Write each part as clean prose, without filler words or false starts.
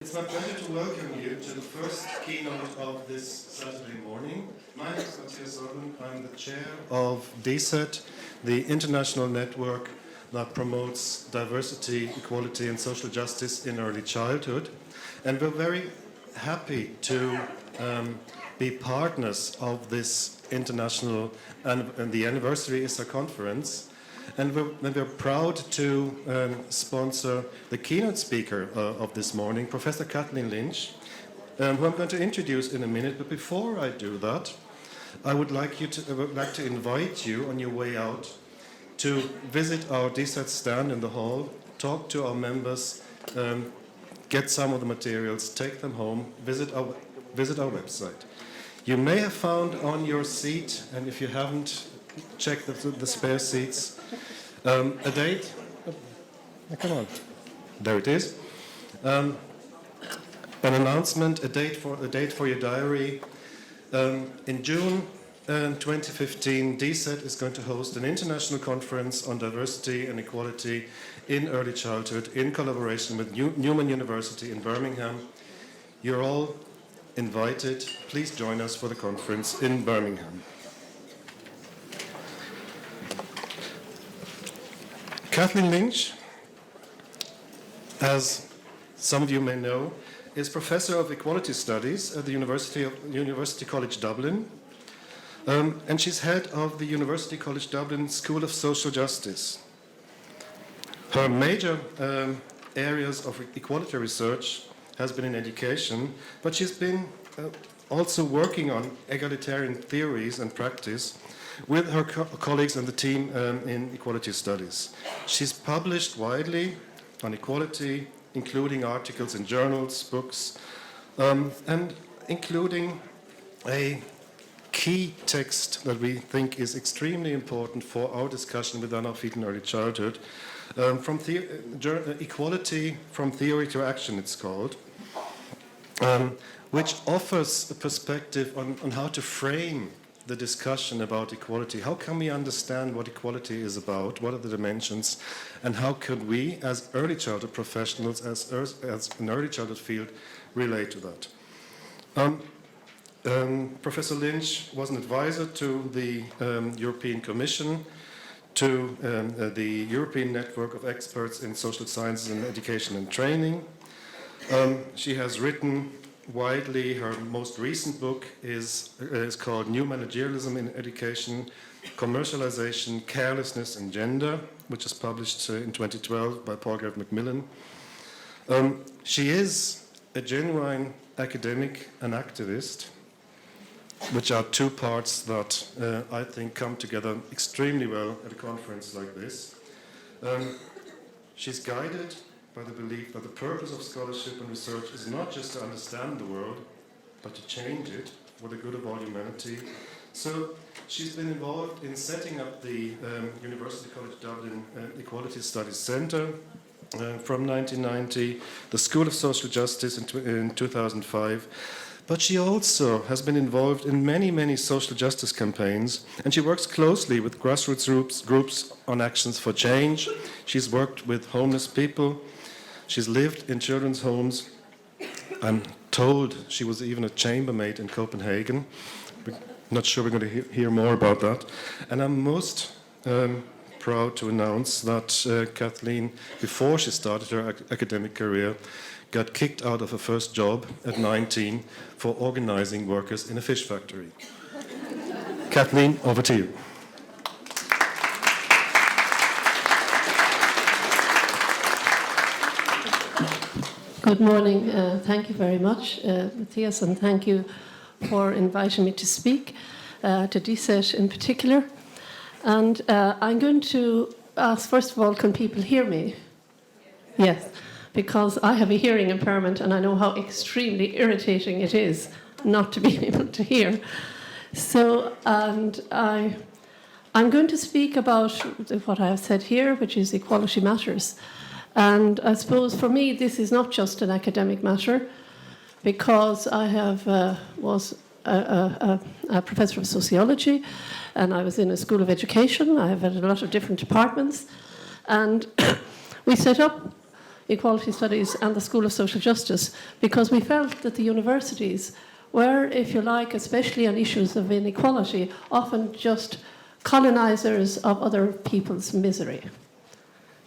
It's my pleasure to welcome you to the first keynote of this Saturday morning. My name is Matthias Dublin. I'm the chair of DSET, the international network that promotes diversity, equality, and social justice in early childhood. And we're very happy to be partners of this international and the anniversary ISSA conference. And we're proud to sponsor the keynote speaker of this morning, Professor Kathleen Lynch, who I'm going to introduce in a minute. But before I do that, I would like to invite you on your way out to visit our DSET stand in the hall, talk to our members, get some of the materials, take them home, visit our website. You may have found on your seat, and if you haven't, check the spare seats. A date. Come on. There it is. An announcement. A date for your diary. In June 2015, DSET is going to host an international conference on diversity and equality in early childhood in collaboration with Newman University in Birmingham. You're all invited. Please join us for the conference in Birmingham. Kathleen Lynch, as some of you may know, is Professor of Equality Studies at the University College Dublin, and she's head of the University College Dublin School of Social Justice. Her major areas of equality research has been in education, but she's been also working on egalitarian theories and practice with her colleagues and the team in equality studies. She's published widely on equality, including articles in journals, books, and including a key text that we think is extremely important for our discussion with Anna Feet in early childhood, Equality from Theory to Action, it's called, which offers a perspective on how to frame the discussion about equality. How can we understand what equality is about? What are the dimensions? And how could we, as early childhood professionals, as an early childhood field, relate to that? Professor Lynch was an advisor to the European Commission, to the European Network of Experts in Social Sciences and Education and Training. She has written widely. Her most recent book is called New Managerialism in Education, Commercialization, Carelessness and Gender, which is published in 2012 by Paul Garrett Macmillan. She is a genuine academic and activist, which are two parts that I think come together extremely well at a conference like this. She's guided by the belief that the purpose of scholarship and research is not just to understand the world, but to change it for the good of all humanity. So she's been involved in setting up the University College Dublin Equality Studies Centre from 1990, the School of Social Justice in 2005. But she also has been involved in many, many social justice campaigns, and she works closely with grassroots groups on actions for change. She's worked with homeless people. She's lived in children's homes. I'm told she was even a chambermaid in Copenhagen. We're not sure we're going to hear more about that. And I'm most proud to announce that Kathleen, before she started her academic career, got kicked out of her first job at 19 for organizing workers in a fish factory. Kathleen, over to you. Good morning. Thank you very much, Matthias, and thank you for inviting me to speak, to DSET in particular. And I'm going to ask, first of all, can people hear me? Yes, because I have a hearing impairment and I know how extremely irritating it is not to be able to hear. So, and I'm going to speak about what I have said here, which is equality matters. And I suppose for me, this is not just an academic matter, because I was a professor of sociology, and I was in a school of education. I have had a lot of different departments, and we set up Equality Studies and the School of Social Justice, because we felt that the universities were, if you like, especially on issues of inequality, often just colonizers of other people's misery.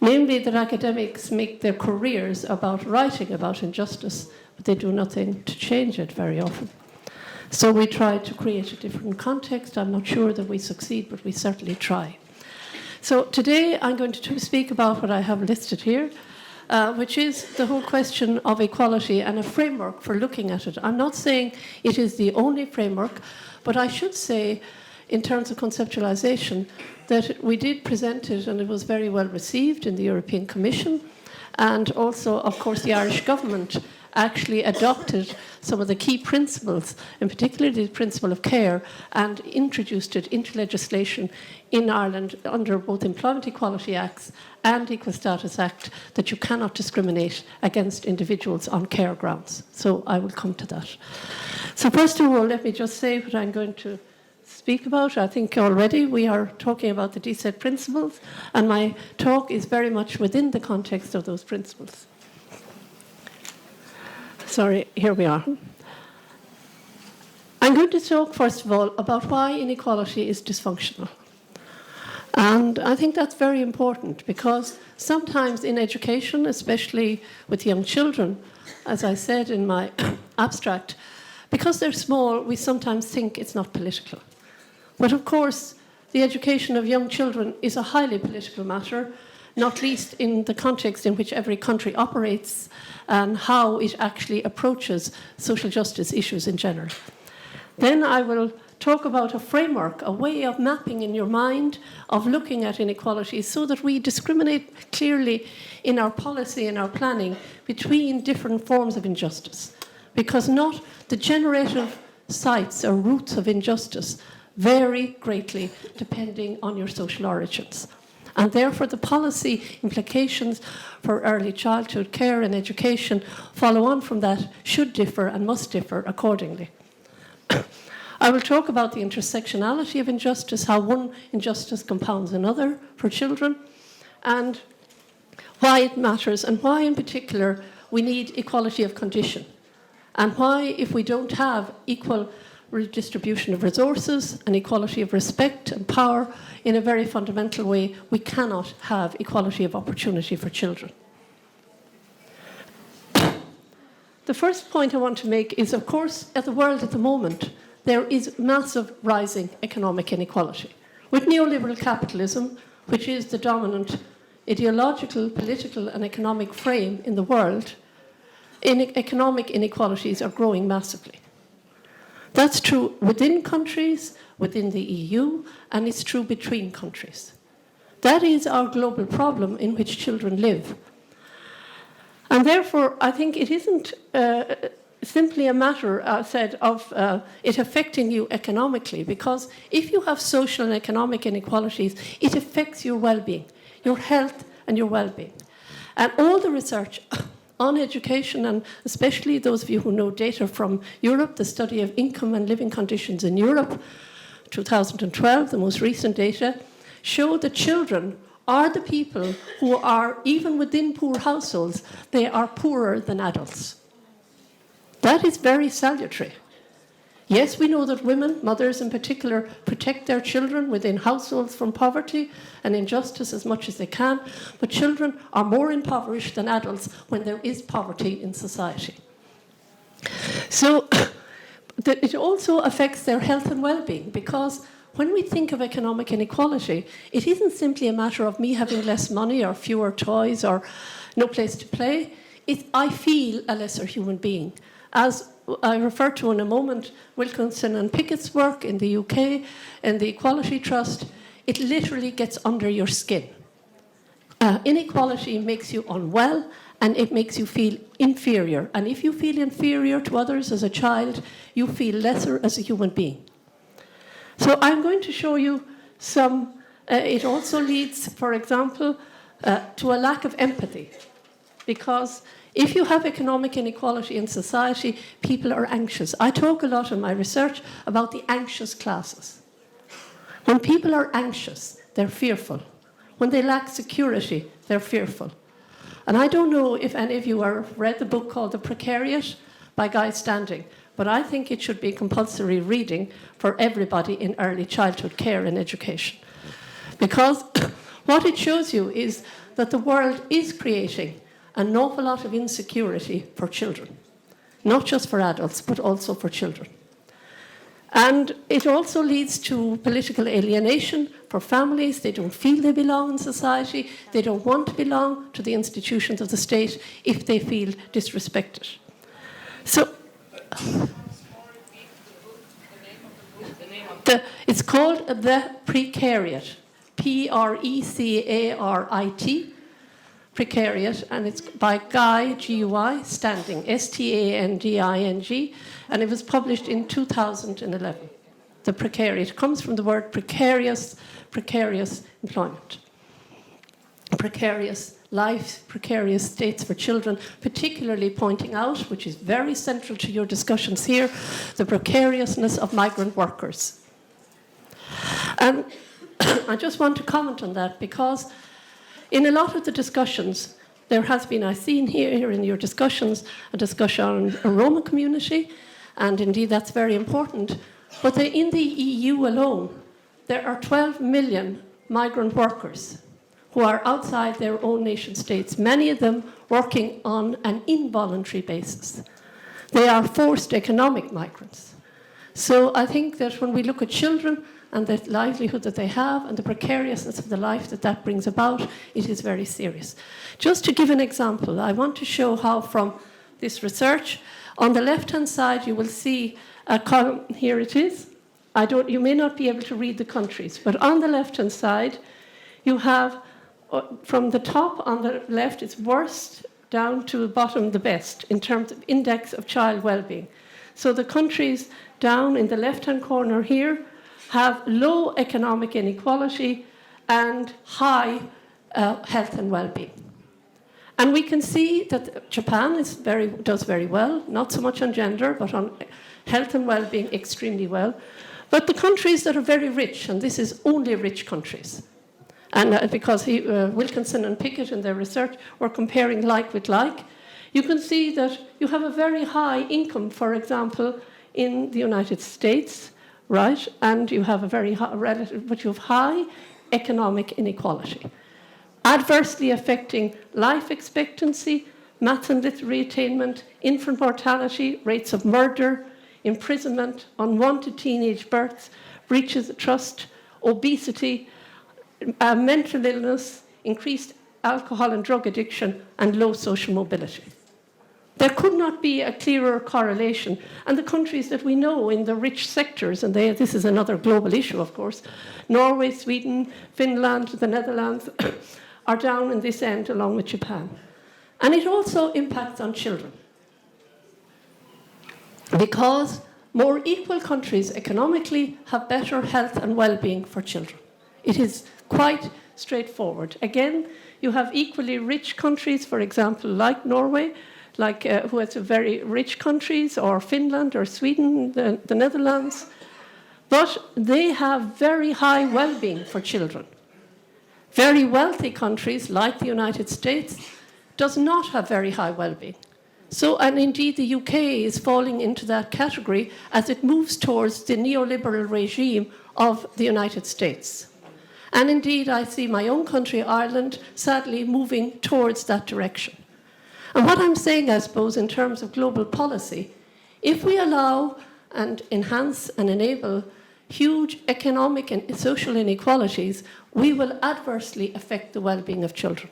Namely, that academics make their careers about writing about injustice, but they do nothing to change it very often. So we try to create a different context. I'm not sure that we succeed, but we certainly try. So today I'm going to speak about what I have listed here, which is the whole question of equality and a framework for looking at it. I'm not saying it is the only framework, but I should say, in terms of conceptualization, that we did present it and it was very well received in the European Commission. And also, of course, the Irish government actually adopted some of the key principles, in particular the principle of care, and introduced it into legislation in Ireland under both Employment Equality Acts and Equal Status Act, that you cannot discriminate against individuals on care grounds. So I will come to that. So first of all, let me just say what I'm going to speak about. I think already we are talking about the DSET principles, and my talk is very much within the context of those principles. Sorry, here we are. I'm going to talk, first of all, about why inequality is dysfunctional. And I think that's very important because sometimes in education, especially with young children, as I said in my abstract, because they're small, we sometimes think it's not political. But of course, the education of young children is a highly political matter, not least in the context in which every country operates and how it actually approaches social justice issues in general. Then I will talk about a framework, a way of mapping in your mind, of looking at inequality so that we discriminate clearly in our policy and our planning between different forms of injustice. Because not the generative sites or roots of injustice vary greatly depending on your social origins. And therefore, the policy implications for early childhood care and education follow on from that should differ and must differ accordingly. I will talk about the intersectionality of injustice, how one injustice compounds another for children, and why it matters, and why in particular we need equality of condition, and why if we don't have equal redistribution of resources and equality of respect and power in a very fundamental way, we cannot have equality of opportunity for children. The first point I want to make is, of course, at the world at the moment, there is massive rising economic inequality. With neoliberal capitalism, which is the dominant ideological, political, and economic frame in the world, economic inequalities are growing massively. That's true within countries, within the EU, and it's true between countries. That is our global problem in which children live. And therefore, I think it isn't simply a matter, of it affecting you economically, because if you have social and economic inequalities, it affects your well-being, your health and your well-being. And all the research on education, and especially those of you who know data from Europe, the study of income and living conditions in Europe, 2012, the most recent data, show that children are the people who are, even within poor households, they are poorer than adults. That is very salutary. Yes, we know that women, mothers in particular, protect their children within households from poverty and injustice as much as they can, but children are more impoverished than adults when there is poverty in society. So it also affects their health and well-being, because when we think of economic inequality, it isn't simply a matter of me having less money or fewer toys or no place to play. I feel a lesser human being. As I refer to in a moment, Wilkinson and Pickett's work in the UK and the Equality Trust, it literally gets under your skin. Inequality makes you unwell and it makes you feel inferior. And if you feel inferior to others as a child, you feel lesser as a human being. So I'm going to show you some, it also leads, for example, to a lack of empathy. Because if you have economic inequality in society, people are anxious. I talk a lot in my research about the anxious classes. When people are anxious, they're fearful. When they lack security, they're fearful. And I don't know if any of you have read the book called The Precarious by Guy Standing, but I think it should be compulsory reading for everybody in early childhood care and education. Because what it shows you is that the world is creating an awful lot of insecurity for children, not just for adults, but also for children. And it also leads to political alienation for families. They don't feel they belong in society. They don't want to belong to the institutions of the state if they feel disrespected. So it's called The Precarious, Precarit, Precarious, and it's by Guy, G-U-I, Standing, S-T-A-N-D-I-N-G, and it was published in 2011. The Precarious comes from the word precarious employment. Precarious life, precarious states for children, particularly pointing out, which is very central to your discussions here, the precariousness of migrant workers. And I just want to comment on that because in a lot of the discussions, there has been, I've seen here in your discussions, a discussion on a Roma community, and indeed that's very important. But in the EU alone, there are 12 million migrant workers who are outside their own nation states, many of them working on an involuntary basis. They are forced economic migrants. So I think that when we look at children and the livelihood that they have and the precariousness of the life that that brings about, it is very serious. Just to give an example, I want to show how from this research, on the left-hand side you will see a column, here it is. You may not be able to read the countries, but on the left-hand side you have, from the top on the left, it's worst down to the bottom, the best, in terms of index of child well-being. So the countries down in the left-hand corner here have low economic inequality and high health and well-being. And we can see that Japan does very well, not so much on gender, but on health and well-being extremely well. But the countries that are very rich, and this is only rich countries, and because Wilkinson and Pickett in their research were comparing like with like, you can see that you have a very high income, for example, in the United States, right? And you have a very high but you have high economic inequality, adversely affecting life expectancy, maths and literacy attainment, infant mortality, rates of murder, imprisonment, unwanted teenage births, breaches of trust, obesity, mental illness, increased alcohol and drug addiction, and low social mobility. There could not be a clearer correlation. And the countries that we know in the rich sectors, and this is another global issue, of course, Norway, Sweden, Finland, the Netherlands, are down in this end along with Japan. And it also impacts on children. Because more equal countries economically have better health and well-being for children. It is quite straightforward. Again, you have equally rich countries, for example, like Norway, who has very rich countries, or Finland or Sweden, the Netherlands, but they have very high well-being for children. Very wealthy countries, like the United States, does not have very high well-being. So, and indeed the UK is falling into that category as it moves towards the neoliberal regime of the United States. And indeed I see my own country, Ireland, sadly moving towards that direction. And what I'm saying, I suppose, in terms of global policy, if we allow and enhance and enable huge economic and social inequalities, we will adversely affect the well-being of children.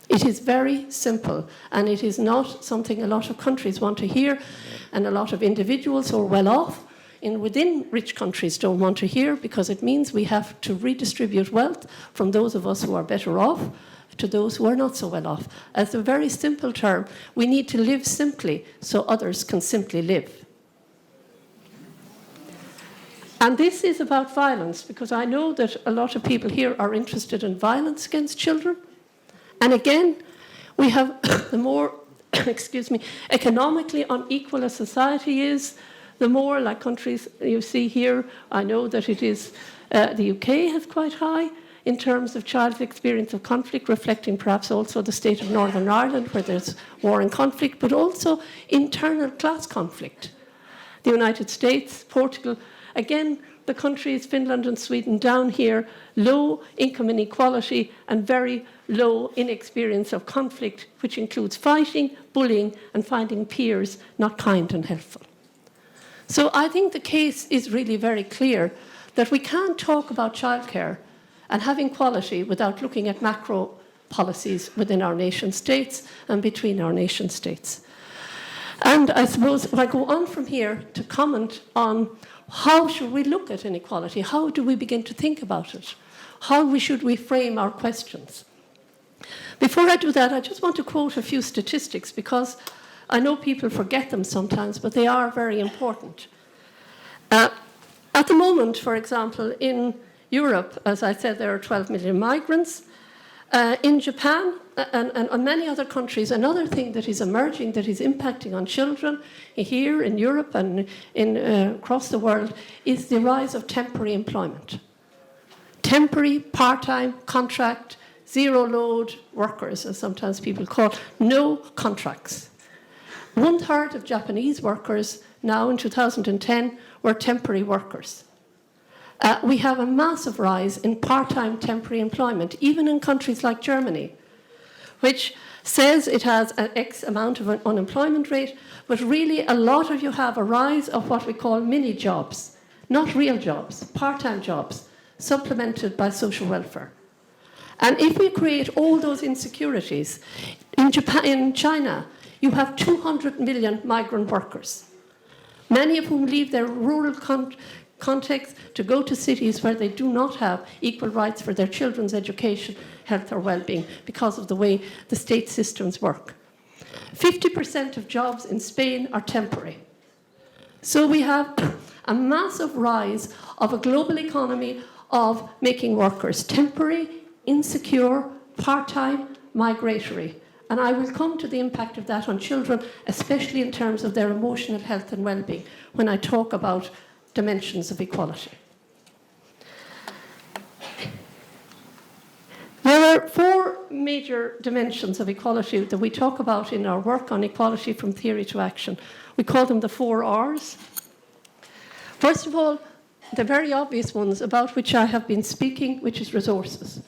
It is very simple, and it is not something a lot of countries want to hear, and a lot of individuals who are well off within rich countries don't want to hear, because it means we have to redistribute wealth from those of us who are better off to those who are not so well off. As a very simple term, we need to live simply so others can simply live. And this is about violence, because I know that a lot of people here are interested in violence against children. And again, we have the more, economically unequal a society is, the more, like countries you see here, I know that it is, the UK has quite high in terms of child's experience of conflict, reflecting perhaps also the state of Northern Ireland, where there's war and conflict, but also internal class conflict. The United States, Portugal, again, the countries, Finland and Sweden, down here, low income inequality and very low inexperience of conflict, which includes fighting, bullying, and finding peers not kind and helpful. So I think the case is really very clear that we can't talk about childcare and having quality without looking at macro policies within our nation states and between our nation states. And I suppose if I go on from here to comment on how should we look at inequality, how do we begin to think about it, how should we frame our questions. Before I do that, I just want to quote a few statistics because I know people forget them sometimes, but they are very important. At the moment, for example, in Europe, as I said, there are 12 million migrants. In Japan and many other countries, another thing that is emerging that is impacting on children here in Europe and across the world is the rise of temporary employment. Temporary, part-time, contract, zero-load workers, as sometimes people call, no contracts. 1/3 of Japanese workers now in 2010 were temporary workers. We have a massive rise in part-time temporary employment, even in countries like Germany, which says it has an X amount of an unemployment rate, but really a lot of you have a rise of what we call mini-jobs, not real jobs, part-time jobs, supplemented by social welfare. And if we create all those insecurities, in China, you have 200 million migrant workers, many of whom leave their rural context to go to cities where they do not have equal rights for their children's education, health or well-being because of the way the state systems work. 50% of jobs in Spain are temporary. So we have a massive rise of a global economy of making workers temporary, insecure, part-time, migratory. And I will come to the impact of that on children, especially in terms of their emotional health and well-being, when I talk about dimensions of equality. There are 4 major dimensions of equality that we talk about in our work on equality from theory to action. We call them the 4 R's. First of all, the very obvious ones about which I have been speaking, which is resources.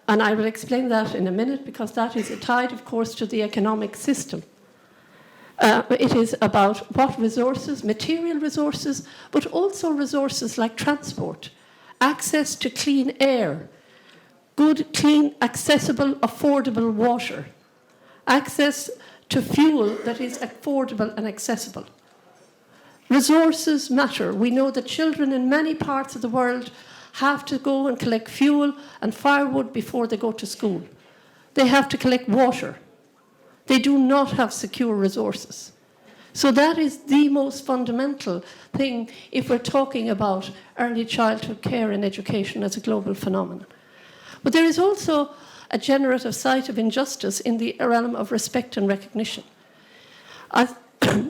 And I will explain that in a minute because that is tied, of course, to the economic system. It is about what resources, material resources, but also resources like transport, access to clean air, good, clean, accessible, affordable water, access to fuel that is affordable and accessible. Resources matter. We know that children in many parts of the world have to go and collect fuel and firewood before they go to school. They have to collect water. They do not have secure resources. So that is the most fundamental thing if we're talking about early childhood care and education as a global phenomenon. But there is also a generative side of injustice in the realm of respect and recognition.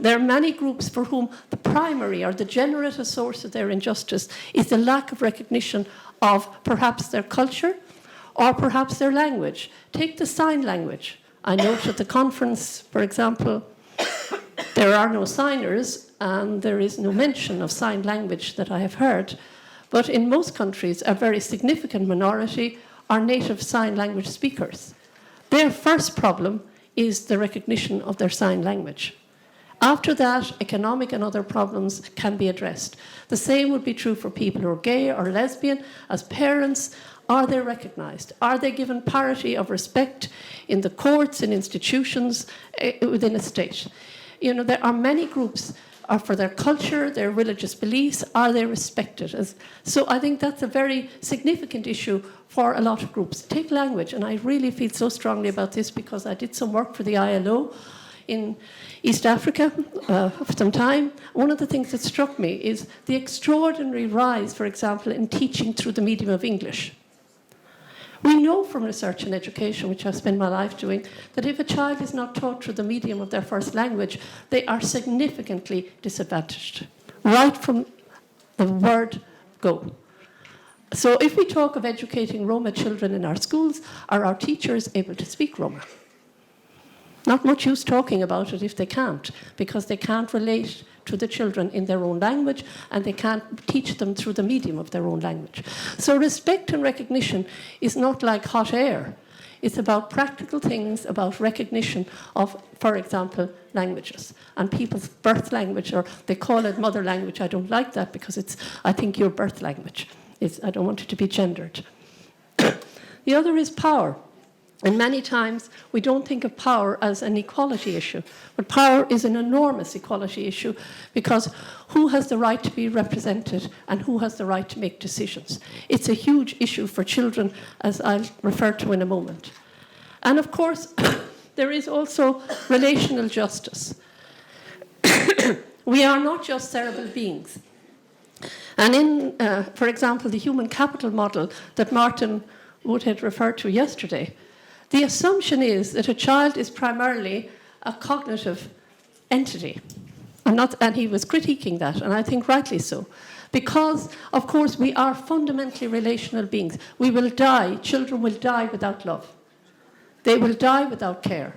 There are many groups for whom the primary or the generative source of their injustice is the lack of recognition of perhaps their culture or perhaps their language. Take the sign language. I note at the conference, for example, there are no signers and there is no mention of sign language that I have heard. But in most countries, a very significant minority are native sign language speakers. Their first problem is the recognition of their sign language. After that, economic and other problems can be addressed. The same would be true for people who are gay or lesbian. As parents, are they recognized? Are they given parity of respect in the courts and institutions within a state? You know, there are many groups for their culture, their religious beliefs, are they respected? So I think that's a very significant issue for a lot of groups. Take language, and I really feel so strongly about this because I did some work for the ILO in East Africa for some time. One of the things that struck me is the extraordinary rise, for example, in teaching through the medium of English. We know from research and education, which I've spent my life doing, that if a child is not taught through the medium of their first language, they are significantly disadvantaged, right from the word go. So if we talk of educating Roma children in our schools, are our teachers able to speak Roma? Not much use talking about it if they can't, because they can't relate to the children in their own language, and they can't teach them through the medium of their own language. So respect and recognition is not like hot air. It's about practical things, about recognition of, for example, languages and people's birth language, or they call it mother language. I don't like that because it's, I think, your birth language. I don't want it to be gendered. The other is power. And many times we don't think of power as an equality issue, but power is an enormous equality issue, because who has the right to be represented and who has the right to make decisions? It's a huge issue for children, as I'll refer to in a moment. And of course, there is also relational justice. We are not just cerebral beings. And in, for example, the human capital model that Martin Wood had referred to yesterday, the assumption is that a child is primarily a cognitive entity. And he was critiquing that, and I think rightly so. Because, of course, we are fundamentally relational beings. We will die, children will die without love. They will die without care,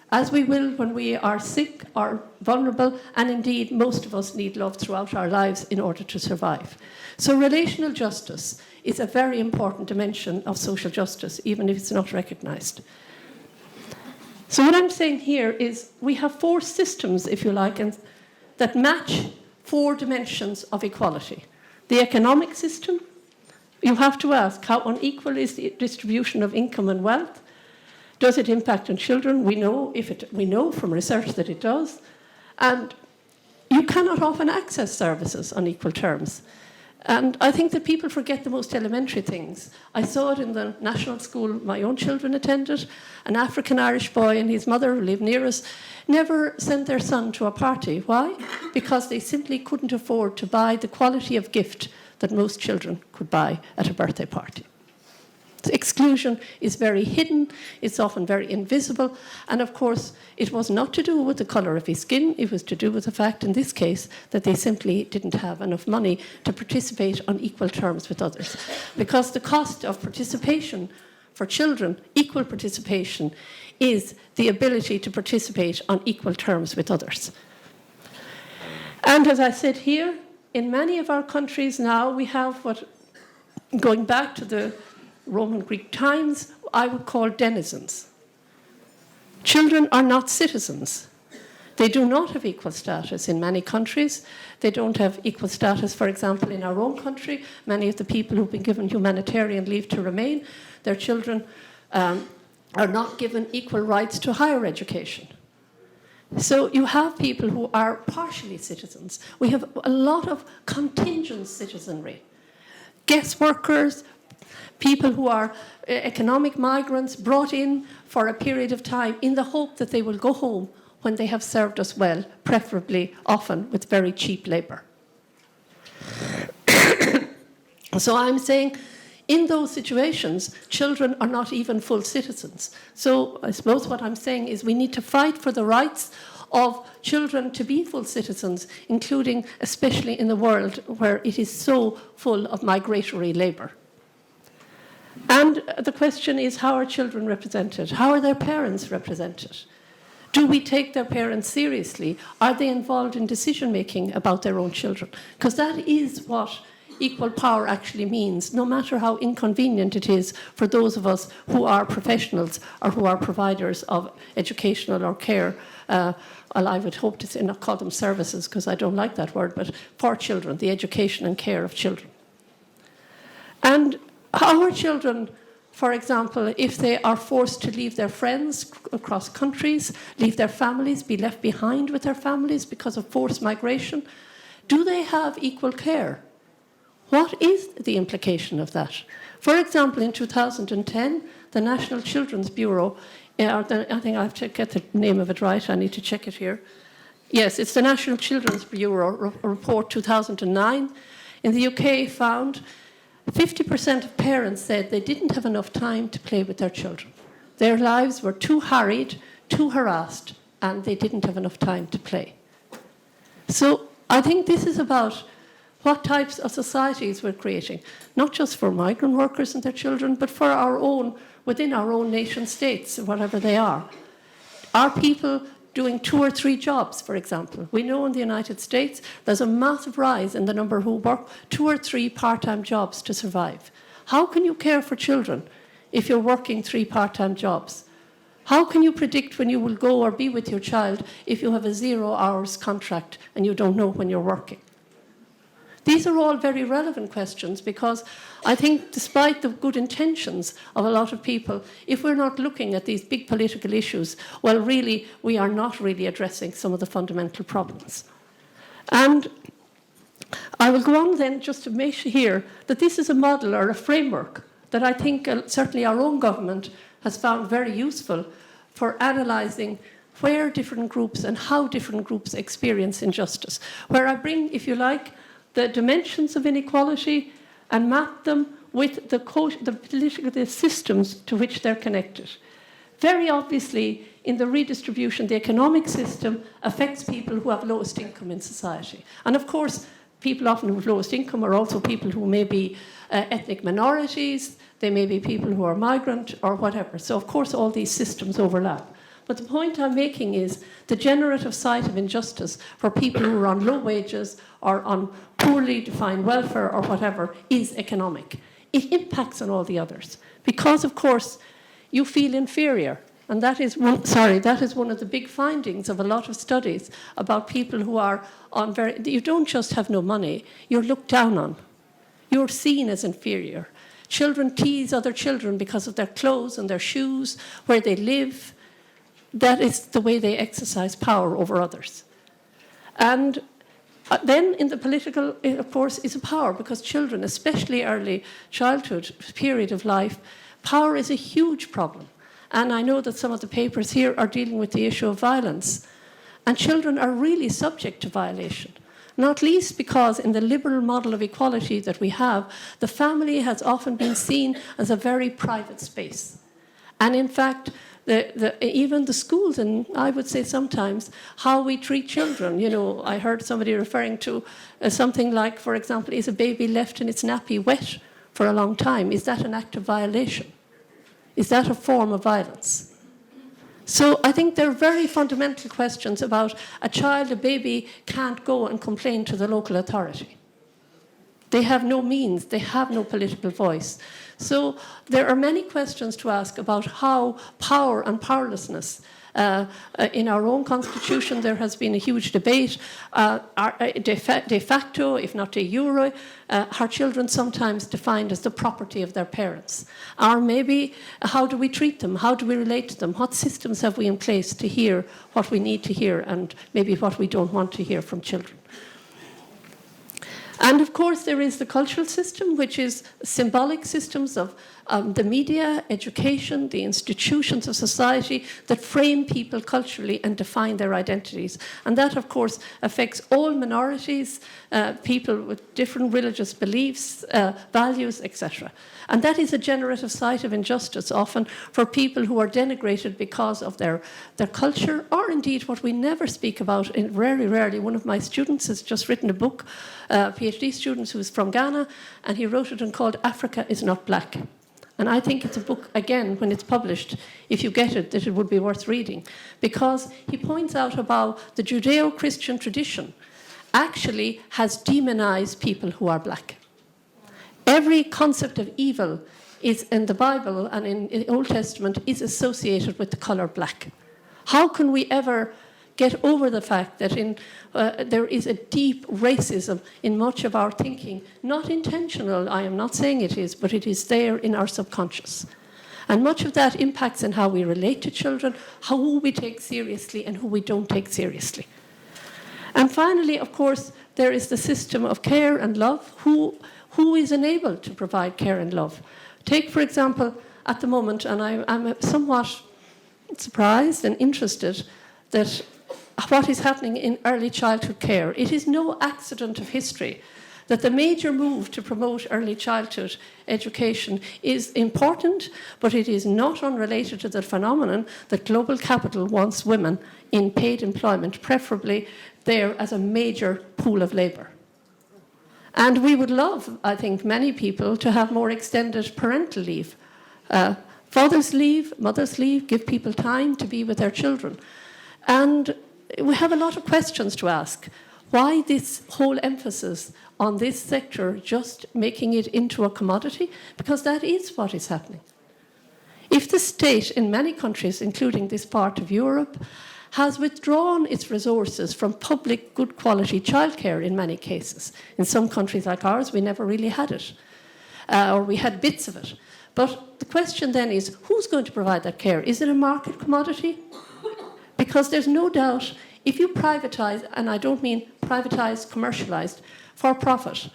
as we will when we are sick or vulnerable, and indeed most of us need love throughout our lives in order to survive. So relational justice is a very important dimension of social justice, even if it's not recognized. So what I'm saying here is we have 4 systems, if you like, that match 4 dimensions of equality. The economic system, you have to ask, how unequal is the distribution of income and wealth? Does it impact on children? We know from research that it does. And you cannot often access services on equal terms. And I think that people forget the most elementary things. I saw it in the national school my own children attended. An African-Irish boy and his mother, who lived near us, never sent their son to a party. Why? Because they simply couldn't afford to buy the quality of gift that most children could buy at a birthday party. Exclusion is very hidden, it's often very invisible, and of course it was not to do with the colour of his skin, it was to do with the fact in this case that they simply didn't have enough money to participate on equal terms with others. Because the cost of participation for children, equal participation, is the ability to participate on equal terms with others. And as I said here, in many of our countries now we have what, going back to the Roman Greek times, I would call denizens. Children are not citizens. They do not have equal status in many countries. They don't have equal status, for example, in our own country. Many of the people who've been given humanitarian leave to remain, their children are not given equal rights to higher education. So you have people who are partially citizens. We have a lot of contingent citizenry. Guest workers, people who are economic migrants brought in for a period of time in the hope that they will go home when they have served us well, preferably often with very cheap labour. So I'm saying in those situations, children are not even full citizens. So I suppose what I'm saying is we need to fight for the rights of children to be full citizens, including especially in the world where it is so full of migratory labour. And the question is, how are children represented? How are their parents represented? Do we take their parents seriously? Are they involved in decision-making about their own children? Because that is what equal power actually means, no matter how inconvenient it is for those of us who are professionals or who are providers of educational or care. Well, I would hope to say, not call them services, because I don't like that word, but for children, the education and care of children. And our children, for example, if they are forced to leave their friends across countries, leave their families, be left behind with their families because of forced migration, do they have equal care? What is the implication of that? For example, in 2010, the National Children's Bureau, I think I have to get the name of it right, I need to check it here. Yes, it's the National Children's Bureau report 2009 in the UK found 50% of parents said they didn't have enough time to play with their children. Their lives were too harried, too harassed, and they didn't have enough time to play. So I think this is about what types of societies we're creating, not just for migrant workers and their children, but for our own, within our own nation states, whatever they are. Are people doing 2 or 3 jobs, for example? We know in the United States there's a massive rise in the number who work 2 or 3 part-time jobs to survive. How can you care for children if you're working 3 part-time jobs? How can you predict when you will go or be with your child if you have a 0 hours contract and you don't know when you're working? These are all very relevant questions, because I think despite the good intentions of a lot of people, if we're not looking at these big political issues, well, really, we are not really addressing some of the fundamental problems. And I will go on then just to make here that this is a model or a framework that I think certainly our own government has found very useful for analysing where different groups and how different groups experience injustice, where I bring, if you like, the dimensions of inequality and map them with the systems to which they're connected. Very obviously, in the redistribution, the economic system affects people who have lowest income in society. And of course, people often with lowest income are also people who may be ethnic minorities, they may be people who are migrant or whatever. So of course, all these systems overlap. But the point I'm making is the generative side of injustice for people who are on low wages or on poorly defined welfare or whatever is economic. It impacts on all the others because, of course, you feel inferior. And that is one of the big findings of a lot of studies about people who are on you don't just have no money, you're looked down on. You're seen as inferior. Children tease other children because of their clothes and their shoes, where they live. That is the way they exercise power over others. And then in the political, of course, is a power, because children, especially early childhood period of life, power is a huge problem. And I know that some of the papers here are dealing with the issue of violence. And children are really subject to violation, not least because in the liberal model of equality that we have, the family has often been seen as a very private space. And in fact, even the schools, and I would say sometimes, how we treat children. You know, I heard somebody referring to something like, for example, is a baby left in its nappy wet for a long time? Is that an act of violation? Is that a form of violence? So I think there are very fundamental questions about a child, a baby, can't go and complain to the local authority. They have no means, they have no political voice. So there are many questions to ask about how power and powerlessness, in our own constitution there has been a huge debate, de facto, if not de jure, are children sometimes defined as the property of their parents? Or maybe, how do we treat them? How do we relate to them? What systems have we in place to hear what we need to hear and maybe what we don't want to hear from children? And of course, there is the cultural system, which is symbolic systems of the media, education, the institutions of society that frame people culturally and define their identities. And that, of course, affects all minorities, people with different religious beliefs, values, etc. And that is a generative site of injustice, often for people who are denigrated because of their culture, or indeed what we never speak about, very rarely. One of my students has just written a book, a PhD student who's from Ghana, and he wrote it and called Africa is Not Black. And I think it's a book, again, when it's published, if you get it, that it would be worth reading. Because he points out about the Judeo-Christian tradition actually has demonized people who are black. Every concept of evil is in the Bible and in the Old Testament is associated with the color black. How can we ever get over the fact that there is a deep racism in much of our thinking? Not intentional, I am not saying it is, but it is there in our subconscious. And much of that impacts on how we relate to children, who we take seriously and who we don't take seriously. And finally, of course, there is the system of care and love. Who is enabled to provide care and love? Take, for example, at the moment, and I'm somewhat surprised and interested that what is happening in early childhood care. It is no accident of history that the major move to promote early childhood education is important, but it is not unrelated to the phenomenon that global capital wants women in paid employment, preferably there as a major pool of labour. And we would love, I think, many people to have more extended parental leave. Father's leave, mother's leave, give people time to be with their children. And we have a lot of questions to ask. Why this whole emphasis on this sector, just making it into a commodity? Because that is what is happening. If the state in many countries, including this part of Europe, has withdrawn its resources from public, good quality childcare in many cases. In some countries like ours, we never really had it, or we had bits of it. But the question then is, who's going to provide that care? Is it a market commodity? Because there's no doubt, if you privatise, and I don't mean privatised, commercialised, for profit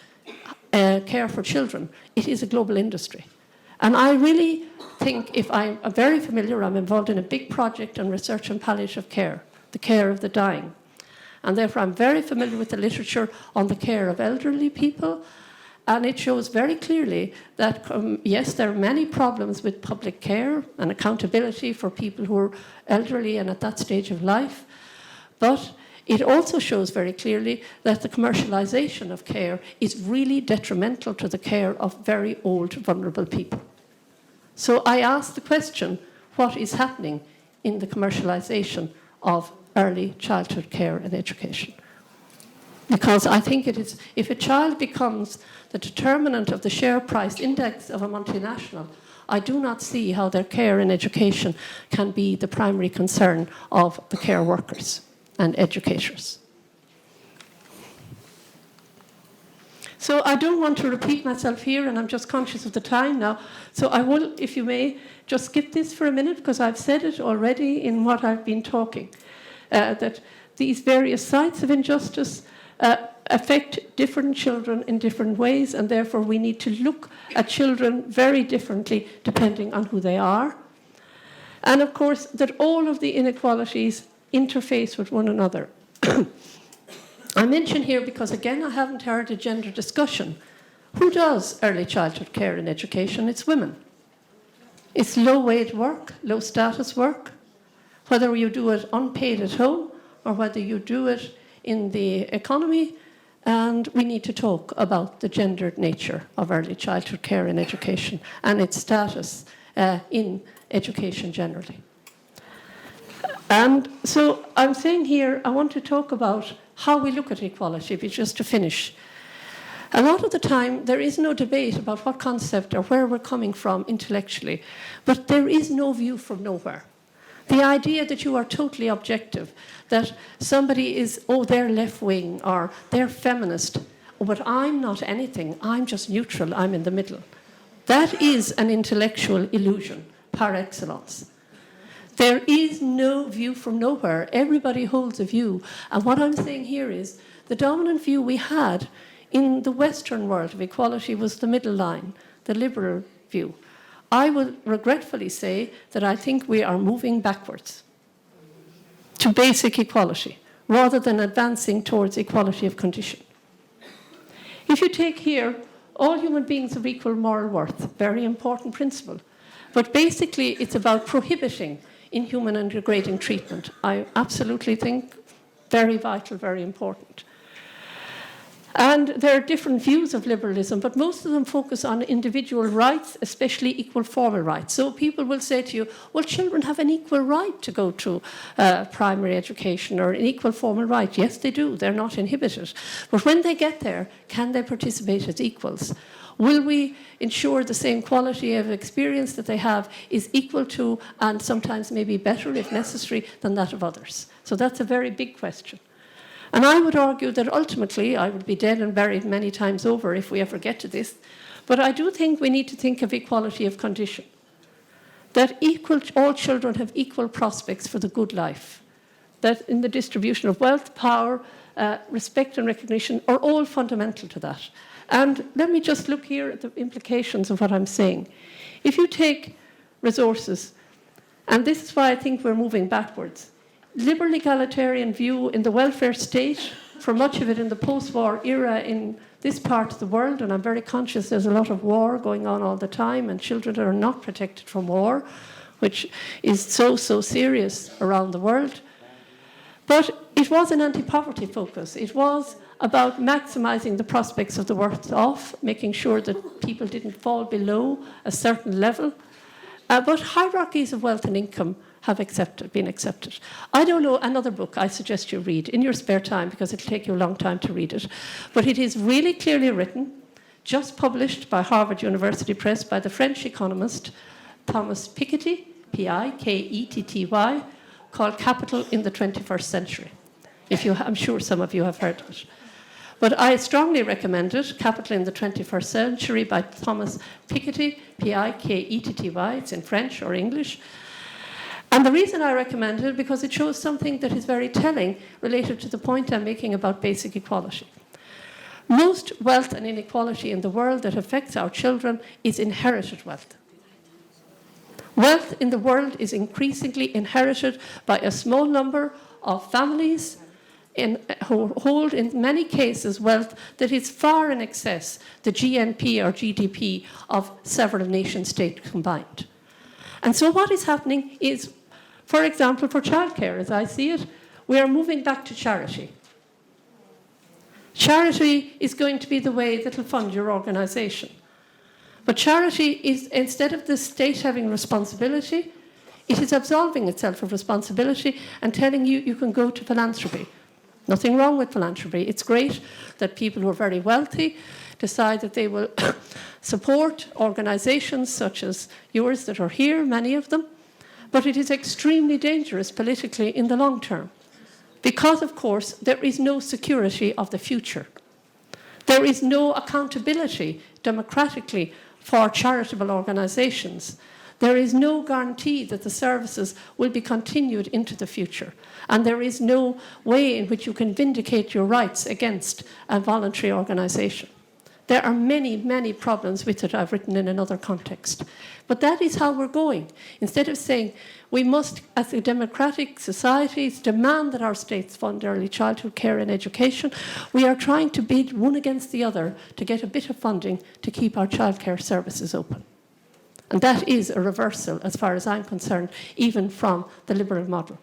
care for children, it is a global industry. And I really think, if I'm very familiar, I'm involved in a big project on research on palliative care, the care of the dying. And therefore I'm very familiar with the literature on the care of elderly people. And it shows very clearly that, yes, there are many problems with public care and accountability for people who are elderly and at that stage of life. But it also shows very clearly that the commercialisation of care is really detrimental to the care of very old, vulnerable people. So I ask the question, what is happening in the commercialisation of early childhood care and education? Because I think it is, if a child becomes the determinant of the share price index of a multinational, I do not see how their care and education can be the primary concern of the care workers and educators. So I don't want to repeat myself here, and I'm just conscious of the time now. So I will, if you may, just skip this for a minute, because I've said it already in what I've been talking, that these various sites of injustice affect different children in different ways, and therefore we need to look at children very differently depending on who they are. And of course, that all of the inequalities interface with one another. I mention here because, again, I haven't heard a gender discussion. Who does early childhood care and education? It's women. It's low-wage work, low-status work, whether you do it unpaid at home or whether you do it in the economy. And we need to talk about the gendered nature of early childhood care and education and its status in education generally. And so I'm saying here, I want to talk about how we look at equality, but just to finish. A lot of the time, there is no debate about what concept or where we're coming from intellectually, but there is no view from nowhere. The idea that you are totally objective, that somebody is, oh, they're left-wing or they're feminist, but I'm not anything, I'm just neutral, I'm in the middle. That is an intellectual illusion par excellence. There is no view from nowhere. Everybody holds a view. And what I'm saying here is the dominant view we had in the Western world of equality was the middle line, the liberal view. I will regretfully say that I think we are moving backwards to basic equality rather than advancing towards equality of condition. If you take here, all human beings have equal moral worth, very important principle. But basically, it's about prohibiting inhuman and degrading treatment. I absolutely think very vital, very important. And there are different views of liberalism, but most of them focus on individual rights, especially equal formal rights. So people will say to you, well, children have an equal right to go to primary education or an equal formal right. Yes, they do. They're not inhibited. But when they get there, can they participate as equals? Will we ensure the same quality of experience that they have is equal to, and sometimes maybe better if necessary, than that of others? So that's a very big question. And I would argue that ultimately, I would be dead and buried many times over if we ever get to this, but I do think we need to think of equality of condition. That all children have equal prospects for the good life. That in the distribution of wealth, power, respect and recognition are all fundamental to that. And let me just look here at the implications of what I'm saying. If you take resources, and this is why I think we're moving backwards, liberal egalitarian view in the welfare state, for much of it in the post-war era in this part of the world, and I'm very conscious there's a lot of war going on all the time, and children are not protected from war, which is so serious around the world. But it was an anti-poverty focus. It was about maximising the prospects of the worse off, making sure that people didn't fall below a certain level. But hierarchies of wealth and income have been accepted. I don't know, another book I suggest you read in your spare time, because it'll take you a long time to read it. But it is really clearly written, just published by Harvard University Press by the French economist Thomas Piketty, Piketty, called Capital in the 21st Century. I'm sure some of you have heard of it. But I strongly recommend it, Capital in the 21st Century by Thomas Piketty, Piketty. It's in French or English. And the reason I recommend it is because it shows something that is very telling related to the point I'm making about basic equality. Most wealth and inequality in the world that affects our children is inherited wealth. Wealth in the world is increasingly inherited by a small number of families who hold, in many cases, wealth that is far in excess the GNP or GDP of several nation-states combined. And so what is happening is, for example, for childcare, as I see it, we are moving back to charity. Charity is going to be the way that will fund your organisation. But charity is, instead of the state having responsibility, it is absolving itself of responsibility and telling you you can go to philanthropy. Nothing wrong with philanthropy. It's great that people who are very wealthy decide that they will support organisations such as yours that are here, many of them. But it is extremely dangerous politically in the long term. Because, of course, there is no security of the future. There is no accountability democratically for charitable organisations. There is no guarantee that the services will be continued into the future. And there is no way in which you can vindicate your rights against a voluntary organisation. There are many, many problems with it I've written in another context. But that is how we're going. Instead of saying we must, as a democratic societies, demand that our states fund early childhood care and education, we are trying to bid one against the other to get a bit of funding to keep our childcare services open. And that is a reversal, as far as I'm concerned, even from the liberal model.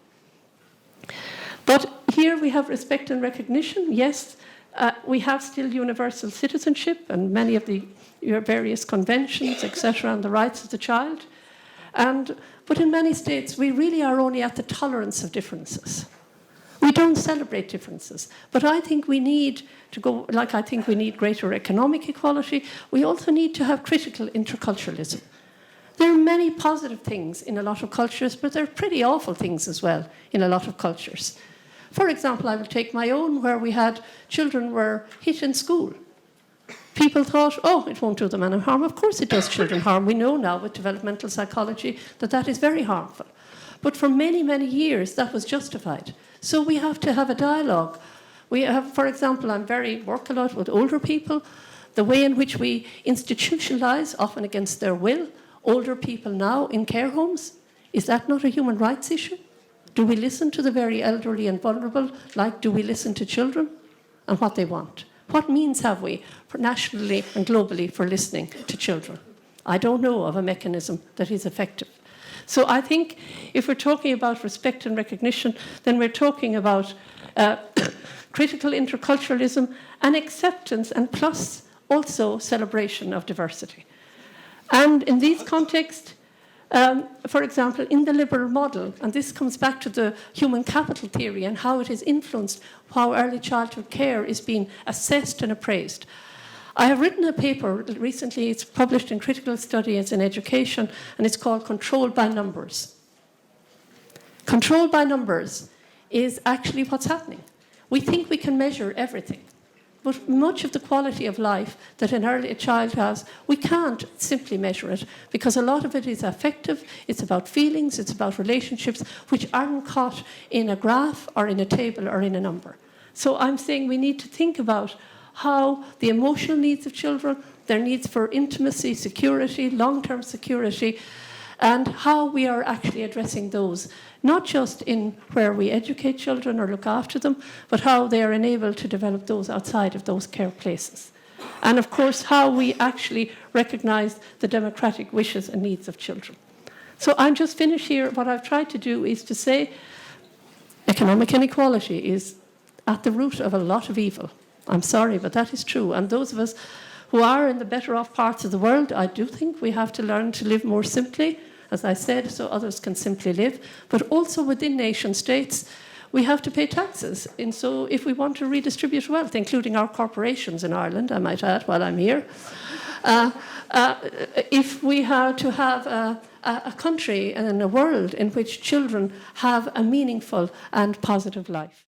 But here we have respect and recognition. Yes, we have still universal citizenship and many of the various conventions, etc., on the rights of the child. But in many states, we really are only at the tolerance of differences. We don't celebrate differences. But I think we need to go, like I think we need greater economic equality, we also need to have critical interculturalism. There are many positive things in a lot of cultures, but there are pretty awful things as well in a lot of cultures. For example, I will take my own, where we had children were hit in school. People thought, oh, it won't do them any harm. Of course it does children harm. We know now with developmental psychology that that is very harmful. But for many, many years, that was justified. So we have to have a dialogue. We have, for example, work a lot with older people, the way in which we institutionalize, often against their will, older people now in care homes. Is that not a human rights issue? Do we listen to the very elderly and vulnerable, like do we listen to children and what they want? What means have we nationally and globally for listening to children? I don't know of a mechanism that is effective. So I think if we're talking about respect and recognition, then we're talking about critical interculturalism and acceptance, and plus also celebration of diversity. And in these contexts, for example, in the liberal model, and this comes back to the human capital theory and how it has influenced how early childhood care is being assessed and appraised. I have written a paper recently, it's published in Critical Studies in Education, and it's called Control by Numbers. Control by numbers is actually what's happening. We think we can measure everything. But much of the quality of life that a child has, we can't simply measure it, because a lot of it is affective, it's about feelings, it's about relationships, which aren't caught in a graph or in a table or in a number. So I'm saying we need to think about how the emotional needs of children, their needs for intimacy, security, long-term security, and how we are actually addressing those, not just in where we educate children or look after them, but how they are enabled to develop those outside of those care places. And of course, how we actually recognise the democratic wishes and needs of children. So I'm just finished here. What I've tried to do is to say economic inequality is at the root of a lot of evil. I'm sorry, but that is true. And those of us who are in the better off parts of the world, I do think we have to learn to live more simply, as I said, so others can simply live. But also within nation states, we have to pay taxes. And so if we want to redistribute wealth, including our corporations in Ireland, I might add while I'm here, if we are to have a country and a world in which children have a meaningful and positive life.